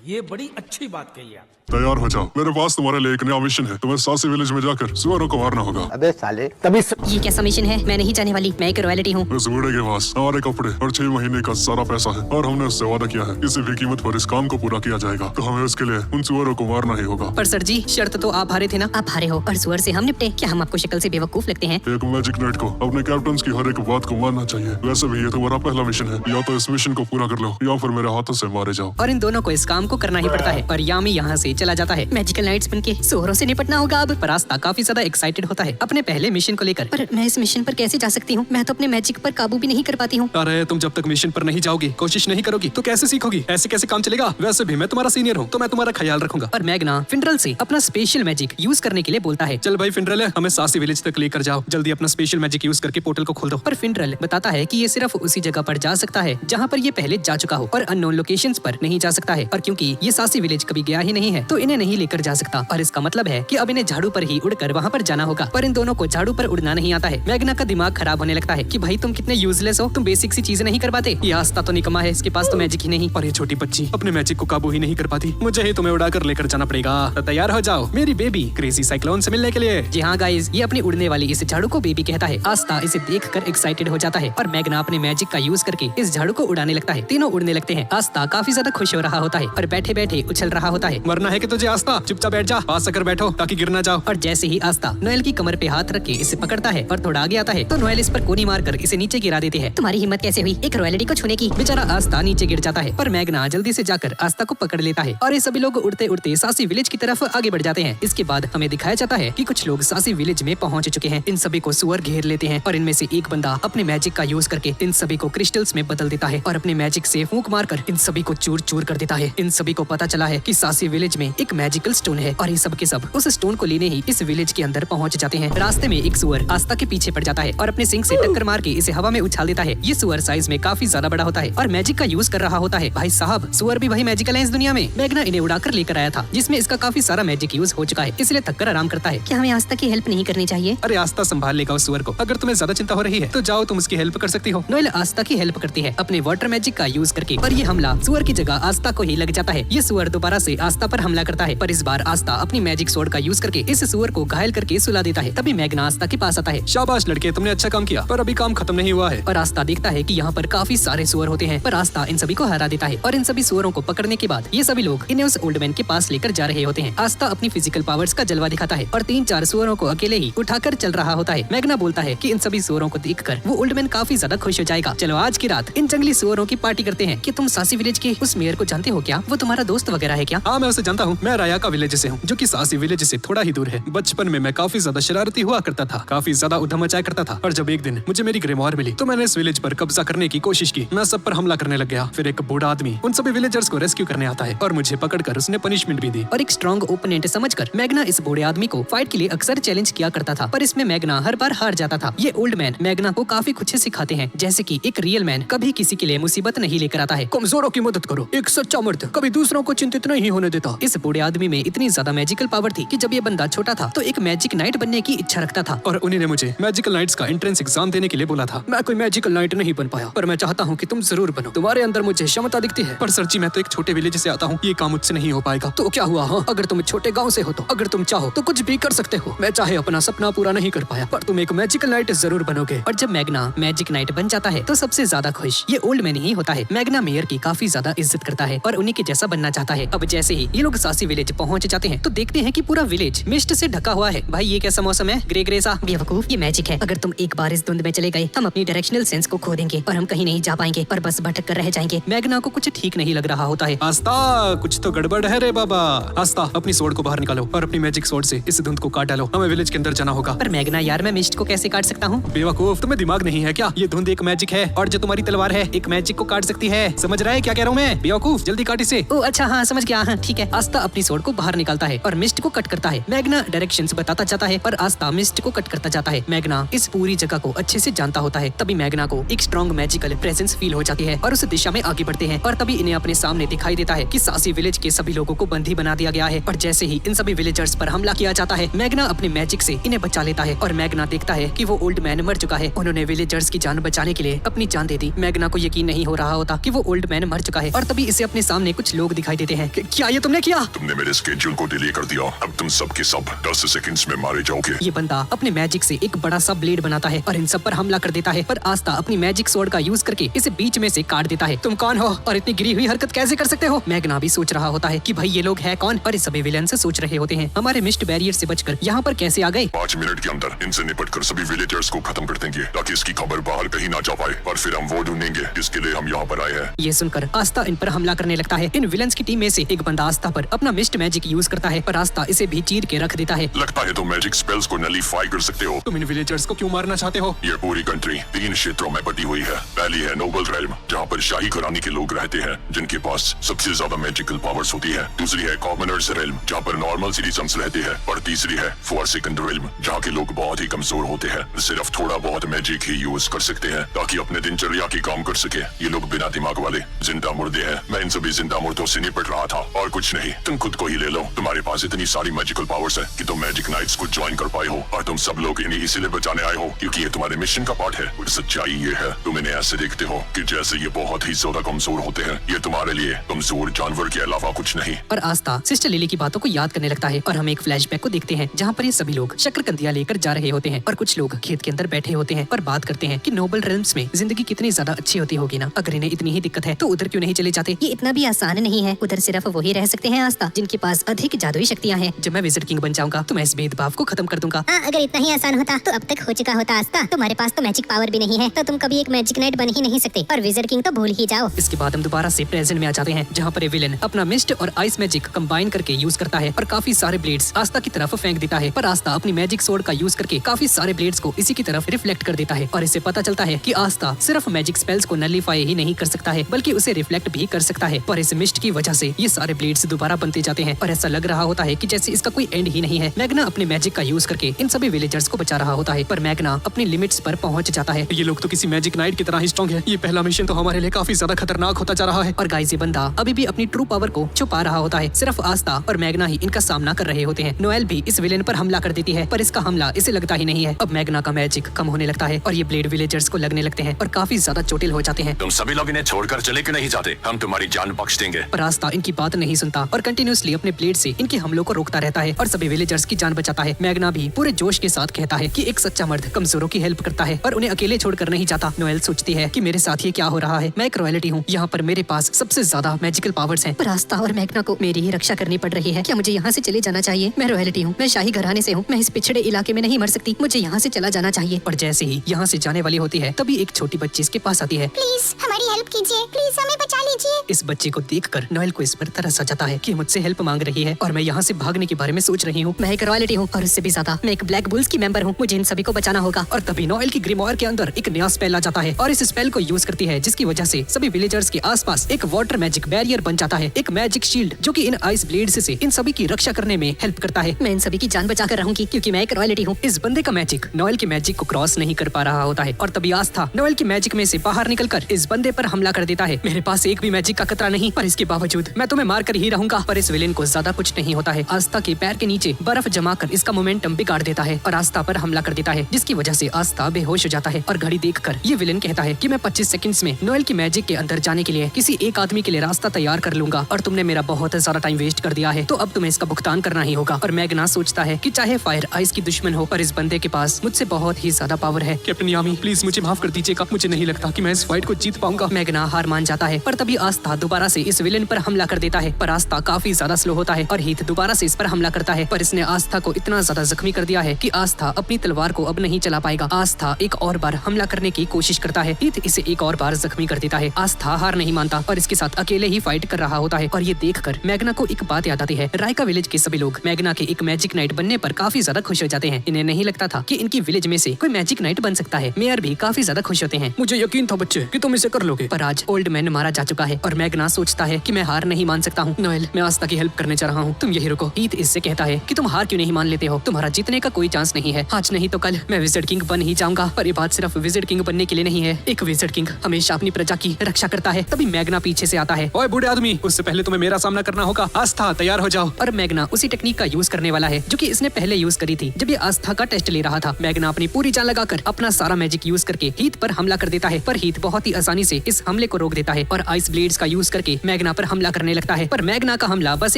ये बड़ी अच्छी बात कही आप। तैयार हो जाओ, मेरे पास तुम्हारे लिए एक नया मिशन है। तुम्हें सासी विलेज में जाकर सुअरों को मारना होगा। अबे साले तभी ये कैसा मिशन है? मैं नहीं जाने वाली। मैं एक रॉयल्टी हूँ। उस बूढ़े के पास हमारे कपड़े और 6 महीने का सारा पैसा है, और हमने उससे वादा किया है किसी भी कीमत पर इस काम को पूरा किया जाएगा, तो हमें उसके लिए उन सुअरों को मारना ही होगा। पर सर जी, शर्त तो आप हारे थे ना? आप हारे हो और सुअर से हम निपटे। क्या हम आपको शक्ल से बेवकूफ लगते हैं? एक मैजिक नाइट को अपने कैप्टन की हर एक बात को मानना चाहिए। वैसे भी ये तुम्हारा पहला मिशन है, या तो इस मिशन को पूरा कर लो या फिर मेरे हाथों से मारे जाओ। और इन दोनों को इस काम को करना ही पड़ता है और यामी यहाँ से चला जाता है। मैजिकल नाइट्स बनके सुअरों से निपटना होगा अब। पर आस्था काफी ज्यादा एक्साइटेड होता है अपने पहले मिशन को लेकर। पर मैं इस मिशन पर कैसे जा सकती हूँ? मैं तो अपने मैजिक पर काबू भी नहीं कर पाती हूँ। अरे तुम जब तक मिशन पर नहीं जाओगी, कोशिश नहीं करोगी, तो कैसे सीखोगी? ऐसे कैसे काम चलेगा? वैसे भी मैं तुम्हारा सीनियर हूँ, तो मैं तुम्हारा ख्याल रखूंगा। पर मैग्ना फिंड्रल से अपना स्पेशल मैजिक यूज करने के लिए बोलता है। चल भाई फिंड्रल, हमें सासी विलेज तक लेकर जाओ। जल्दी अपना स्पेशल मैजिक यूज करके पोर्टल को खोल दो। पर फिंड्रल बताता है कि ये सिर्फ उसी जगह पर जा सकता है जहाँ पर ये पहले जा चुका हो, और अननोन लोकेशंस पर नहीं जा सकता है। और क्योंकि ये सासी विलेज कभी गया ही नहीं है तो इन्हें नहीं लेकर जा सकता, और इसका मतलब है कि अब इन्हें झाड़ू पर ही उड़कर वहाँ पर जाना होगा। पर इन दोनों को झाड़ू पर उड़ना नहीं आता है। मैग्ना का दिमाग खराब होने लगता है कि भाई तुम कितने यूजलेस हो, तुम बेसिक सी चीजें नहीं कर पाते। ये आस्था तो निकम्मा है, इसके पास तो मैजिक ही नहीं। और ये छोटी बच्ची अपने मैजिक को काबू ही नहीं कर पाती। मुझे ही तुम्हें उड़ाकर लेकर जाना पड़ेगा। तो तैयार हो जाओ मेरी बेबी क्रेजी साइक्लोन से मिलने के लिए। जी हाँ गाइस, ये अपनी उड़ने वाली इस झाड़ू को बेबी कहता है। आस्था इसे देखकर एक्साइटेड हो जाता है और मैग्ना अपने मैजिक का यूज करके इस झाड़ू को उड़ाने लगता है। तीनों उड़ने लगते हैं। आस्था काफी ज्यादा खुश हो रहा होता है और बैठे बैठे उछल रहा होता है। मरना है कि तुझे आस्था? चुपचाप बैठ जा, पास आकर बैठो ताकि गिर ना जाओ। और जैसे ही आस्था नोएल की कमर पे हाथ रख के इसे पकड़ता है और थोड़ा आगे आता है तो नोएल इस पर कोनी मारकर इसे नीचे गिरा देते हैं। तुम्हारी हिम्मत कैसे हुई एक रॉयल्टी को छूने की? बेचारा आस्था नीचे गिर जाता है, पर मैग्ना जल्दी से जाकर आस्था को पकड़ लेता है और ये सभी लोग उड़ते उड़ते सासी विलेज की तरफ आगे बढ़ जाते हैं। इसके बाद हमें दिखाया जाता है कि कुछ लोग सासी विलेज में पहुंच चुके हैं। इन सभी को सुअर घेर लेते हैं और इनमें से एक बंदा अपने मैजिक का यूज करके इन सभी को क्रिस्टल्स में बदल देता है और अपने मैजिक से फूंक मारकर इन सभी को चूर चूर कर देता है। इन सभी को पता चला है कि सासी विलेज में एक मैजिकल स्टोन है और ये सब के सब उस स्टोन को लेने ही इस विलेज के अंदर पहुंच जाते हैं। रास्ते में एक सुअर आस्था के पीछे पड़ जाता है और अपने सिंग से टक्कर मार के इसे हवा में उछाल देता है। ये सुअर साइज में काफी ज्यादा बड़ा होता है और मैजिक का यूज कर रहा होता है। भाई साहब, सुअर भी भाई मैजिकल है इस दुनिया में। मैग्ना इन्हें उड़ाकर लेकर आया था जिसमें इसका काफी सारा मैजिक यूज हो चुका है, इसलिए थककर आराम करता है। क्या हमें आस्था की हेल्प नहीं करनी चाहिए? अरे आस्था संभाल लेगा उस सुअर को। अगर तुम्हें ज्यादा चिंता हो रही है तो जाओ, तुम उसकी हेल्प कर सकती हो। नोएल आस्था की हेल्प करती है अपने वाटर मैजिक का यूज करके, पर ये हमला सुअर की जगह आस्था को ही लग जाता है। ये सुअर दोबारा से आस्था पर हमला करता है, पर इस बार आस्था अपनी मैजिक सोर्ड का यूज करके इस सुअर को घायल करके सुला देता है। तभी मैग्ना आस्था के पास आता है। शाबाश लड़के, तुमने अच्छा काम किया, पर अभी काम खत्म नहीं हुआ है। और आस्था देखता है कि यहाँ पर काफी सारे सुअर होते हैं, पर आस्था इन सभी को हरा देता है और इन सभी सुअरों को पकड़ने के बाद ये सभी लोग इन्हें उस ओल्ड मैन के पास लेकर जा रहे होते हैं। आस्था अपनी फिजिकल पावर्स का जलवा दिखाता है और 3-4 सुअरों को अकेले ही उठाकर चल रहा होता है। मैग्ना बोलता है कि इन सभी सुअरों को देखकर वो ओल्ड मैन काफी ज्यादा खुश हो जाएगा। चलो आज की रात इन जंगली सुअरों की पार्टी करते हैं। कि तुम सासी विलेज के उस मेयर को जानते हो क्या? वो तुम्हारा दोस्त वगैरह है क्या? हाँ, मैं उसे जानता हूँ। मैं राया का विलेज से हूँ, जो कि सासी विलेज से थोड़ा ही दूर है। बचपन में मैं काफी ज्यादा शरारती हुआ करता था, काफी ज्यादा उधम मचाया करता था। और जब एक दिन मुझे मेरी ग्रेमोर मिली तो मैंने इस विलेज पर कब्जा करने की कोशिश की। मैं सब पर हमला करने लग गया। फिर एक बूढ़ा आदमी उन सभी विलेजर्स को रेस्क्यू करने आता है और मुझे पकड़कर उसने पनिशमेंट भी दी। और एक स्ट्रॉन्ग ओपोनेंट समझकर मैग्ना इस बूढ़े आदमी को फाइट के लिए अक्सर चैलेंज किया करता था, पर इसमें मैग्ना हर बार हार जाता था। ये ओल्ड मैन मैग्ना को काफी कुछ सिखाते हैं, जैसे कि एक रियल मैन कभी किसी के लिए मुसीबत नहीं लेकर आता है। कमजोरों की मदद करो। एक सच्चा मर्द कभी दूसरों को चिंतित नहीं होने देता। इस बूढ़े आदमी में इतनी ज्यादा मैजिकल पावर थी कि जब ये बंदा छोटा था तो एक मैजिक नाइट बनने की इच्छा रखता था। और उन्हीं ने मुझे मैजिकल नाइट्स का एंट्रेंस एग्जाम देने के लिए बोला था। मैं कोई मैजिकल नाइट नहीं बन पाया, पर मैं चाहता हूँ कि तुम जरूर बनो। तुम्हारे अंदर मुझे क्षमता दिखती है। पर सर जी, मैं तो एक छोटे विलेज से आता हूँ, ये काम मुझसे नहीं हो पाएगा। तो क्या हुआ? हाँ, अगर तुम छोटे गांव से हो तो अगर तुम चाहो तो कुछ भी कर सकते हो। मैं चाहे अपना सपना पूरा नहीं कर पाया, पर तुम एक मैजिकल नाइट जरूर बनोगे। और जब मैग्ना मैजिक नाइट बन जाता है तो सबसे ज्यादा खुश ये ओल्ड मैन ही होता है। मैग्ना मेयर की काफी ज्यादा इज्जत करता है और उन्हीं के जैसा बनना चाहता है। अब जैसे ही ये लोग सासी विलेज पहुंच जाते हैं तो देखते हैं कि पूरा विलेज मिस्ट से ढका हुआ है। भाई ये कैसा मौसम है? ग्रे ग्रे सा। बेवकूफ, ये मैजिक है। अगर तुम एक बार इस धुंध में चले गए हम अपनी डायरेक्शनल सेंस को खो देंगे और हम कहीं नहीं जा पाएंगे और बस भटक कर रह जाएंगे। मैग्ना को कुछ ठीक नहीं लग रहा होता है। आस्था, कुछ तो गड़बड़ है रे बाबा। आस्था, अपनी स्वॉर्ड को बाहर निकालो और अपनी मैजिक स्वॉर्ड से इस धुंध को काट डालो। हमें विलेज के अंदर जाना होगा। पर मैग्ना यार, मैं मिस्ट को कैसे काट सकता हूँ? बेवकूफ, तुम्हें दिमाग नहीं है क्या? ये धुंध एक मैजिक है और जो तुम्हारी तलवार है एक मैजिक को काट सकती है। समझ रहा है क्या कह रहा हूँ मैं? बेवकूफ, जल्दी काट इसे। ओ अच्छा, हाँ समझ गया। हाँ ठीक है। आस्था अपनी स्वॉर्ड को बाहर निकालता है और मिस्ट को कट करता है। मैग्ना डायरेक्शंस बताता जाता है पर आस्था मिस्ट को कट करता जाता है। मैग्ना इस पूरी जगह को अच्छे से जानता होता है। तभी मैग्ना को एक स्ट्रॉन्ग मैजिकल प्रेजेंस फील हो जाती है और उस दिशा में आगे बढ़ते हैं। और तभी इन्हें अपने सामने दिखाई देता है कि सासी विलेज के सभी लोगों को बंदी बना दिया गया है। और जैसे ही इन सभी विलेजर्स पर हमला किया जाता है, मैग्ना अपने मैजिक से इन्हें बचा लेता है। और मैग्ना देखता है कि वो ओल्ड मैन मर चुका है। उन्होंने विलेजर्स की जान बचाने के लिए अपनी जान दे दी। मैग्ना को यकीन नहीं हो रहा होता कि वो ओल्ड मैन मर चुका है। और तभी इसे अपने सामने कुछ लोग दिखाई देते हैं। क्या ये तुमने किया? तुमने मेरे स्केड्यूल को डिले कर दिया। अब तुम सब के सब 10 सेकंड्स में मारे जाओगे। ये बंदा अपने मैजिक से एक बड़ा सा ब्लेड बनाता है और इन सब पर हमला कर देता है। पर आस्था अपनी मैजिक स्वॉर्ड का यूज करके इसे बीच में से काट देता है। तुम कौन हो और इतनी गिरी हुई हरकत कैसे कर सकते हो? मैग्ना भी सोच रहा होता है कि भाई ये लोग है कौन, और इस सभी विलेन से सोच रहे होते हैं हमारे मिस्ट बैरियर से बचकर यहाँ पर कैसे आ गए। 5 मिनट के अंदर इनसे निपटकर सभी विलेजर्स को खत्म कर देंगे ताकि इसकी खबर बाहर कहीं ना जा पाए। और फिर हम वो ढूंढेंगे जिसके लिए हम यहाँ पर आए हैं। ये सुनकर आस्था इन पर हमला करने लगता है। इन विलेंस की टीम में से एक बंदा आस्था पर अपना मिस्ट मैजिक यूज करता है, पर आस्था इसे भी चीर के रख देता है। लगता है तुम मैजिक स्पेल्स को नलीफाई कर सकते हो। तुम इन विलेजर्स को क्यों मारना चाहते हो? ये पूरी कंट्री 3 क्षेत्रों में बटी हुई है। पहली है नोबल रेल्म, जहाँ पर शाही घराने के लोग रहते हैं जिनके पास सबसे ज्यादा मैजिकल पावर्स होती है। दूसरी है कॉमनर्स रेल्म, जहाँ पर नॉर्मल सिटीजन्स रहते हैं। और तीसरी है फॉरसेकन रेल्म, जहाँ के लोग बहुत ही कमजोर होते हैं, सिर्फ थोड़ा बहुत मैजिक ही यूज कर सकते हैं ताकि अपने दिनचर्या की काम कर सके। ये लोग बिना दिमाग वाले जिंदा मुर्दे हैं। मैं इन सभी जिंदा मुर्दों से निपट रहा था और कुछ नहीं। तुम खुद को ही ले लो। तुम्हारे पास इतनी सारी मैजिकल पावर्स है कि तुम मैजिक नाइट्स को ज्वाइन कर पाए हो और तुम सब लोग इन्हें इसीलिए बचाने आए हो क्योंकि ये तुम्हारे मिशन का पार्ट है। और सच्चाई ये है, तुम इन्हें ऐसे देखते हो कि जैसे ये बहुत ही ज्यादा कमजोर होते हैं। ये तुम्हारे लिए कमजोर जानवर के अलावा कुछ नहीं। और आस्था सिस्टर लिली की बातों को याद करने लगता है और हम एक फ्लैशबैक को देखते हैं जहाँ पर ये सभी लोग शक्करकंदियां लेकर जा रहे होते हैं और कुछ लोग खेत के अंदर बैठे होते हैं और बात करते हैं कि नोबल रेल्म्स में जिंदगी कितनी ज्यादा अच्छी होती होगी ना। अगर इन्हें इतनी ही दिक्कत है तो उधर क्यों नहीं चले जाते? ये इतना भी आसान नहीं है। उधर सिर्फ वही रह सकते हैं आस्था जिनके पास अधिक जादुई शक्तियाँ हैं। जब मैं विजिट किंग बन जाऊंगा तो मैं इस भेदभाव को खत्म कर दूंगा। हाँ, अगर इतना ही आसान होता तो अब तक हो चुका होता आस्था। तुम्हारे पास तो मैजिक पावर भी नहीं है तो तुम कभी एक मैजिक नाइट बन ही नहीं सकते और विजिट किंग तो भूल ही जाओ। इसके बाद हम दोबारा से प्रेजेंट में आ जाते हैं जहाँ पर ये विलेन अपना मिस्ट और आइस मैजिक कंबाइन करके यूज करता है और काफी सारे ब्लेड्स आस्था की तरफ फेंक देता है। पर आस्था अपनी मैजिक स्वॉर्ड का यूज करके काफी सारे ब्लेड्स को इसी की तरफ रिफ्लेक्ट कर देता है और इससे पता चलता है कि आस्था सिर्फ मैजिक स्पेल्स को नलीफाई ही नहीं कर सकता है बल्कि उसे रिफ्लेक्ट भी कर सकता है। पर इस मिस्ट की वजह से ये सारे ब्लेड्स दोबारा बनते जाते हैं और ऐसा लग रहा होता है कि जैसे इसका कोई एंड ही नहीं है। मैग्ना अपने मैजिक का यूज करके इन सभी विलेजर्स को बचा रहा होता है पर मैग्ना अपनी लिमिट्स पर पहुंच जाता है। ये लोग तो किसी मैजिक नाइट की तरह ही स्ट्रॉन्ग है। ये पहला मिशन तो हमारे लिए काफी ज्यादा खतरनाक होता जा रहा है। और गाइस, ये बंदा अभी भी अपनी ट्रू पावर को छुपा रहा होता है। सिर्फ आस्था और मैग्ना ही इनका सामना कर रहे होते हैं। नोएल भी इस विलेन पर हमला कर देती है पर इसका हमला इसे लगता ही नहीं है। अब मैग्ना का मैजिक कम होने लगता है और ये ब्लेड विलेजर्स को लगने लगते हैं और काफी ज्यादा चोटिल हो जाते हैं। तुम सभी लोग इन्हें छोड़कर चले क्यों नहीं जाते? हम तुम्हारी जान बख्श देंगे। पर आस्था इनकी बात नहीं सुनता और कंटिन्यूअसली अपने ब्लेड से इनके हमलों को रोकता रहता है और सभी विलेजर्स की जान बचाता है। मैग्ना भी पूरे जोश के साथ कहता है कि एक सच्चा मर्द कमजोरों की हेल्प करता है और उन्हें अकेले छोड़कर नहीं जाता। नोएल सोचती है कि मेरे साथ ये क्या हो रहा है? मैं एक रॉयल्टी हूँ, यहाँ पर मेरे पास सबसे ज्यादा मैजिकल पावर्स हैं। पर आस्था और मैग्ना को मेरी ही रक्षा करनी पड़ रही है। क्या मुझे यहाँ से चले जाना चाहिए? मैं रॉयल्टी हूँ, मैं शाही घराने से हूँ, मैं इस पिछड़े इलाके में नहीं मर सकती। मुझे यहाँ से चला जाना चाहिए। पर जैसे ही यहाँ से जाने वाली होती है तभी एक छोटी बच्ची इसके पास आती है। प्लीज हमारी हेल्प कीजिए, प्लीज हमें बचा लीजिए। इस बच्चे को देखकर नोएल को इस पर तरस आ जाता है कि मुझसे हेल्प मांग रही है और मैं यहाँ से भागने के बारे में सोच रही हूँ। मैं एक रॉयल्टी हूँ और उससे भी ज्यादा मैं एक ब्लैक बुल्स की मेंबर हूँ। मुझे इन सभी को बचाना होगा। और तभी नोएल की ग्रिमोयर के अंदर एक नया स्पेल आ जाता है और इस स्पेल को यूज करती है, जिसकी वजह से सभी विलेजर्स के आसपास एक वाटर मैजिक बैरियर बन जाता है, एक मैजिक शील्ड जो कि इन आइस ब्लेड्स से इन सभी की रक्षा करने में हेल्प करता है। मैं इन सभी की जान बचा कर रहूंगी क्योंकि मैं एक रॉयल्टी हूँ। इस बंदे का मैजिक नोएल के मैजिक को क्रॉस नहीं कर पा रहा होता है और तभी आस्था नोएल की मैजिक में से बाहर निकलकर इस बंदे पर हमला कर देता है। मेरे पास एक भी मैजिक का खतरा नहीं, पर इसके बावजूद मैं तुम्हें मार कर ही रहूंगा। पर इस विलेन को ज्यादा कुछ नहीं होता है। आस्था के पैर के नीचे बर्फ जमा कर इसका मोमेंटम बिगाड़ देता है और आस्था पर हमला कर देता है, जिसकी वजह से आस्था बेहोश हो जाता है। और घड़ी देखकर ये विलेन कहता है कि मैं 25 सेकंड्स में नोएल की मैजिक के अंदर जाने के लिए किसी एक आदमी के लिए रास्ता तैयार कर लूंगा और तुमने मेरा बहुत ज्यादा टाइम वेस्ट कर दिया है, तो अब तुम्हें इसका भुगतान करना ही होगा। और मैग्ना सोचता है कि चाहे फायर आइस की दुश्मन हो, पर इस बंदे के पास मुझसे बहुत ही ज्यादा पावर है। कैप्टन यामी प्लीज मुझे माफ कर दीजिएगा, मुझे नहीं लगता कि मैं इस फाइट को जीत पाऊंगा। मैग्ना हार मान जाता है, पर तभी आस्था दोबारा से इस विलेन पर हमला कर देता है। पर आस्था काफी ज्यादा स्लो होता है और हीथ दोबारा से इस पर हमला करता है, पर इसने आस्था को इतना ज्यादा जख्मी कर दिया है कि आस्था अपनी तलवार को अब नहीं चला पाएगा। आस्था एक और बार हमला करने की कोशिश करता है, हीथ इसे एक और बार जख्मी कर देता है। आस्था हार नहीं मानता और इसके साथ अकेले ही फाइट कर रहा होता है। और ये देखकर मैग्ना को एक बात याद आती है। रायका विलेज के सभी लोग मैग्ना के एक मैजिक नाइट बनने पर काफी ज्यादा खुश हो जाते हैं। इन्हें नहीं लगता था कि इनकी विलेज में से कोई मैजिक नाइट बन सकता है। मेयर भी काफी ज्यादा खुश होते हैं। मुझे यकीन था बच्चे कि तुम इसे कर लोगे, पर आज ओल्ड मैन मारा जा चुका है और मैग्ना सोचता है कि मैं हार नहीं मान सकता हूँ। नोएल, मैं आस्था की हेल्प करने जा रहा हूँ, तुम यही रुको। हीथ इससे कहता है कि तुम हार क्यों नहीं मान लेते हो, तुम्हारा जीतने का कोई चांस नहीं है। आज नहीं तो कल मैं विज़र्ड किंग बन ही जाऊंगा। पर ये बात सिर्फ विज़र्ड किंग बनने के लिए नहीं है। एक विज़र्ड किंग हमेशा अपनी प्रजा की रक्षा करता है। तभी मैग्ना पीछे से आता है। ओए बूढ़े आदमी, उससे पहले तुम्हें मेरा सामना करना होगा। आस्था तैयार हो जाओ। और मैग्ना उसी टेक्निक का यूज करने वाला है जो कि इसने पहले यूज करी थी जब ये आस्था का टेस्ट ले रहा था। मैग्ना अपनी पूरी जान लगाकर अपना सारा मैजिक यूज करके हीथ पर हमला कर देता है, पर हीथ बहुत ही आसानी से इस हमले को रोक देता है और आइस ब्लेड्स का यूज करके मैग्ना पर हमला करने लगता है। पर मैग्ना का हमला बस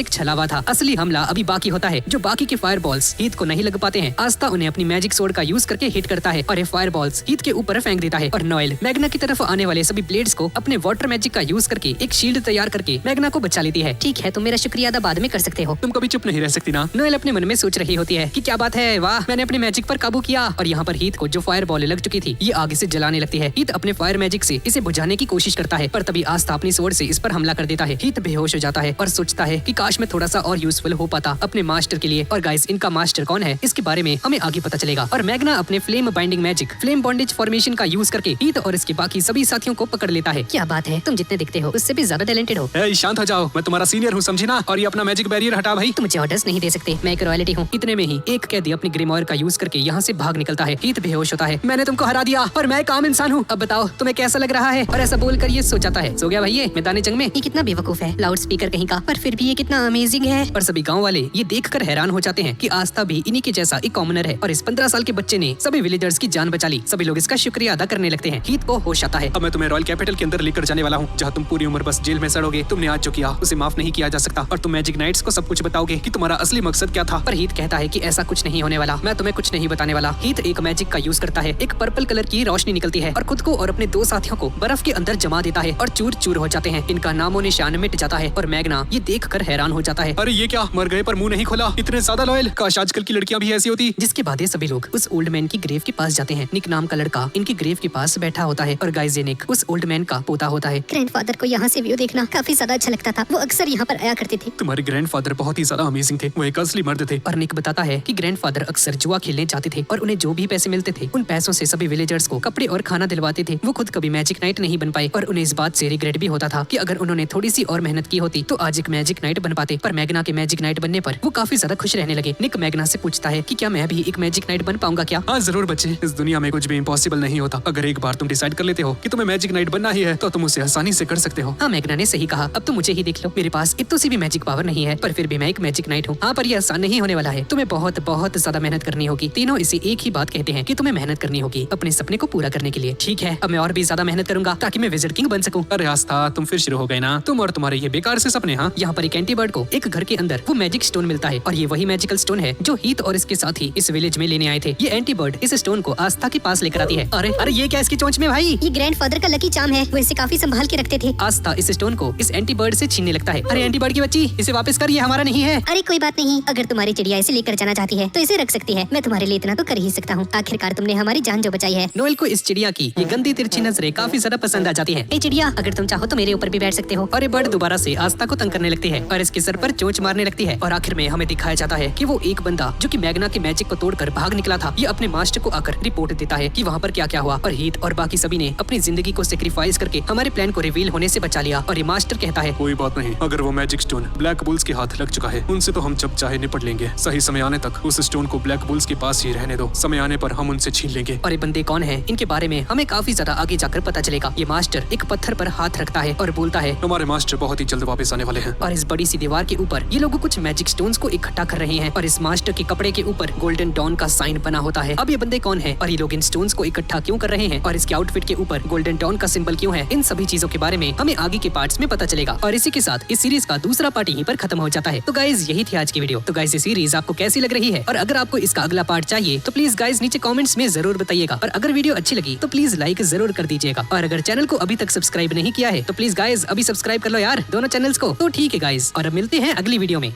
एक छलावा था, असली हमला अभी बाकी होता है। जो बाकी के फायर बॉल्स हीथ को नहीं लग पाते हैं, आस्था उन्हें अपनी मैजिक सोर्ड का यूज करके हिट करता है और ये फायर बॉल्स हीथ के ऊपर फेंक देता है। और नोएल मैग्ना की तरफ आने वाले सभी ब्लेड्स को अपने वाटर मैजिक का यूज करके एक शील्ड तैयार करके मैग्ना को बचा लेती है। ठीक है, तुम मेरा शुक्रिया अदा बाद में कर सकते हो। तुम कभी चुप नहीं रह सकती ना। नोएल अपने मन में सोच रही होती है कि क्या बात है, वाह मैंने अपने मैजिक पर काबू किया। और यहाँ पर हीथ को जो फायर बॉल लग चुकी थी ये आगे से जलाने लगती है। हीथ अपने फायर मैजिक से इसे बुझाने की कोशिश करता है, पर तभी आस्था अपनी सोर्ड से इस पर हमला कर देता है। हीथ बेहोश हो जाता है और सोचता है कि काश मैं थोड़ा सा और यूजफुल हो पाता अपने मास्टर के लिए। और गाइस, इनका मास्टर कौन है इसके बारे में हमें आगे पता चलेगा। और मैग्ना अपने flame binding magic flame bondage formation का यूज करके हीथ और इसके बाकी सभी साथियों को पकड़ लेता है। क्या बात है, तुम जितने दिखते हो उससे भी ज्यादा टैलेंटेड हो। ए, शांत हो जाओ, मैं तुम्हारा सीनियर हूँ, समझी ना। और ये अपना मैजिक बैरियर हटा भाई। तुम मुझे ऑर्डर्स नहीं दे सकते, मैं एक रॉयल्टी हूँ। इतने में ही एक कैदी अपनी ग्रिमोयर का यूज करके यहाँ से भाग निकलता है। हीथ बेहोश होता है। मैंने तुमको हरा दिया पर मैं एक आम इंसान हूँ, अब बताओ तुम्हें कैसा लग रहा है। और ऐसा बोलकर ये सो जाता है। सो गया भाई ये मैदानी जंग में। ये कितना बेवकूफ है, लाउड स्पीकर कहीं का, पर फिर भी ये कितना अमेजिंग है। पर सभी गांव वाले ये देखकर हैरान हो जाते हैं कि आस्था भी इन्हीं के जैसा एक कॉमनर है और इस 15 साल के बच्चे ने सभी विलेजर्स की जान बचा ली। सभी लोग इसका शुक्रिया अदा करने लगते हैं। हीथ को होश आता है। अब मैं तुम्हें रॉयल कैपिटल के अंदर लेकर जाने वाला हूँ, जहाँ तुम पूरी उम्र बस जेल में सड़ोगे। तुमने आज जो किया उसे माफ नहीं किया जा सकता और तुम मैजिक नाइट्स को सब कुछ बताओगे कि तुम्हारा असली मकसद क्या था। पर हीथ कहता है कि ऐसा कुछ नहीं होने वाला, मैं तुम्हें कुछ नहीं बताने वाला। हीथ एक मैजिक का यूज करता है, एक पर्पल कलर की रोशनी निकलती है और खुद को और अपने 2 साथियों को बर्फ के अंदर जमा देता है और चूर चूर हो जाते हैं। इनका नामो निशान मिट जाता है और मैग्ना ये देखकर हैरान हो जाता है। अरे ये क्या, मर गए पर मुंह नहीं खोला, इतने ज्यादा लॉयल। काश आजकल की लड़कियां भी ऐसी होती। जिसके बाद ये सभी लोग उस ओल्ड मैन की ग्रेव के पास जाते हैं। निक नाम का लड़का इनकी ग्रेव के पास बैठा होता है और गाइस, ये निक उस ओल्ड मैन का पोता होता है। ग्रैंडफादर को यहाँ से व्यू देखना काफी ज्यादा अच्छा लगता था, वो अक्सर यहाँ पर आया करते थे। तुम्हारे ग्रैंडफादर बहुत ही ज्यादा अमेजिंग थे, वो एक असली मर्द थे। और निक बताता है कि ग्रैंडफादर अक्सर जुआ खेलने जाते थे और उन्हें जो भी पैसे मिलते थे उन पैसों से सभी विलेजर्स को कपड़े और खाना दिलवाते थे। वो खुद कभी मैजिक नाइट नहीं बन पाए और उन्हें इस बात से रिग्रेट भी होता था कि अगर उन्होंने थोड़ी सी और मेहनत की होती तो आज एक मैजिक नाइट बन पाते। पर मैग्ना के मैजिक नाइट बनने पर वो काफी ज्यादा खुश रहने लगे। निक मैग्ना से पूछता है कि क्या मैं भी एक मैजिक नाइट बन पाऊंगा क्या? हाँ जरूर बच्चे, इस दुनिया में कुछ भी इम्पॉसिबल नहीं होता। अगर एक बार तुम डिसाइड कर लेते हो कि तुम्हें मैजिक नाइट बनना ही है तो तुम उसे आसानी से कर सकते हो। हाँ, मैग्ना ने सही कहा। अब तो मुझे ही देख लो, मेरे पास इतनी सी भी मैजिक पावर नहीं है, पर फिर भी मैं एक मैजिक नाइट हूँ। हाँ, पर ये आसान नहीं होने वाला है, तुम्हें बहुत बहुत ज्यादा मेहनत करनी होगी। तीनों इसे एक ही बात कहते हैं कि तुम्हें मेहनत करनी होगी अपने सपने को पूरा करने के लिए। ठीक है, अब मैं और भी ज्यादा मेहनत करूंगा ताकि मैं विज़र्ड किंग बन सकूं। अरे आस्था, तुम फिर शुरू हो गए ना, तुम और तुम्हारे ये बेकार से सपने। हाँ, यहाँ पर एक एंटीबर्ड को एक घर के अंदर वो मैजिक स्टोन मिलता है और ये वही मैजिकल स्टोन है जो हीथ और इसके साथी इस विलेज में लेने आए थे। ये एंटीबर्ड इस स्टोन को आस्था के पास लेकर आती है। अरे अरे ये क्या इसकी चोंच में भाई? ये ग्रैंडफादर का लकी चार्म है, वो इसे काफी संभाल के रखते थे। आस्था इस स्टोन को इस एंटीबर्ड से छीनने लगता है। अरे एंटीबर्ड की बच्ची, इसे वापस कर, ये हमारा नहीं है। अरे कोई बात नहीं, अगर तुम्हारी चिड़िया इसे लेकर जाना चाहती है तो इसे रख सकती है, मैं तुम्हारे लिए इतना तो कर ही सकता हूँ। आखिरकार तुमने हमारी जान जो बचाई है। नोएल को इस चिड़िया की ये गंदी तिरछी नजरें काफी ज्यादा पसंद पसंद आ जाती है। ए चिड़िया, अगर तुम चाहो तो मेरे ऊपर भी बैठ सकते हो। और ये बर्ड दोबारा से आस्था को तंग करने लगती है और इसके सर पर चोंच मारने लगती है। और आखिर में हमें दिखाया जाता है कि वो एक बंदा जो कि मैग्ना के मैजिक को तोड़कर भाग निकला था, ये अपने मास्टर को आकर रिपोर्ट देता है कि वहाँ पर क्या क्या हुआ। और हीथ और बाकी सभी ने अपनी जिंदगी को सेक्रीफाइस करके हमारे प्लान को रिवील होने से बचा लिया। और ये मास्टर कहता है कोई बात नहीं, अगर वो मैजिक स्टोन ब्लैक बुल्स के हाथ लग चुका है, उनसे तो हम जब चाहे निपट लेंगे। सही समय आने तक उस स्टोन को ब्लैक बुल्स के पास ही रहने दो, समय आने पर हम उनसे छीन लेंगे। और ये बंदे कौन हैं, इनके बारे में हमें काफी ज्यादा आगे जाकर पता चलेगा। ये मास्टर एक पत्थर पर हाथ रखता है और बोलता है हमारे मास्टर बहुत ही जल्द वापस आने वाले हैं। और इस बड़ी सी दीवार के ऊपर ये लोग कुछ मैजिक स्टोन्स को इकट्ठा कर रहे हैं और इस मास्टर के कपड़े के ऊपर गोल्डन डॉन का साइन बना होता है। अब ये बंदे कौन हैं और ये लोग इन स्टोन्स को इकट्ठा क्यों कर रहे हैं और इसके आउटफिट के ऊपर गोल्डन डॉन का सिंबल क्यों है, इन सभी चीजों के बारे में हमें आगे के पार्ट्स में पता चलेगा। और इसी के साथ इस सीरीज का दूसरा पार्ट यहीं पर खत्म हो जाता है। तो गाइज यही थी आज की वीडियो। तो गाइज ये सीरीज आपको कैसी लग रही है और अगर आपको इसका अगला पार्ट चाहिए तो प्लीज गाइज नीचे कमेंट्स में जरूर बताइएगा। और अगर वीडियो अच्छी लगी तो प्लीज लाइक जरूर कर दीजिएगा। और अगर चैनल को अभी तक सब्सक्राइब नहीं किया है तो प्लीज गाइज अभी सब्सक्राइब कर लो यार, दोनों चैनल्स को। तो ठीक है गाइज, और अब मिलते हैं अगली वीडियो में।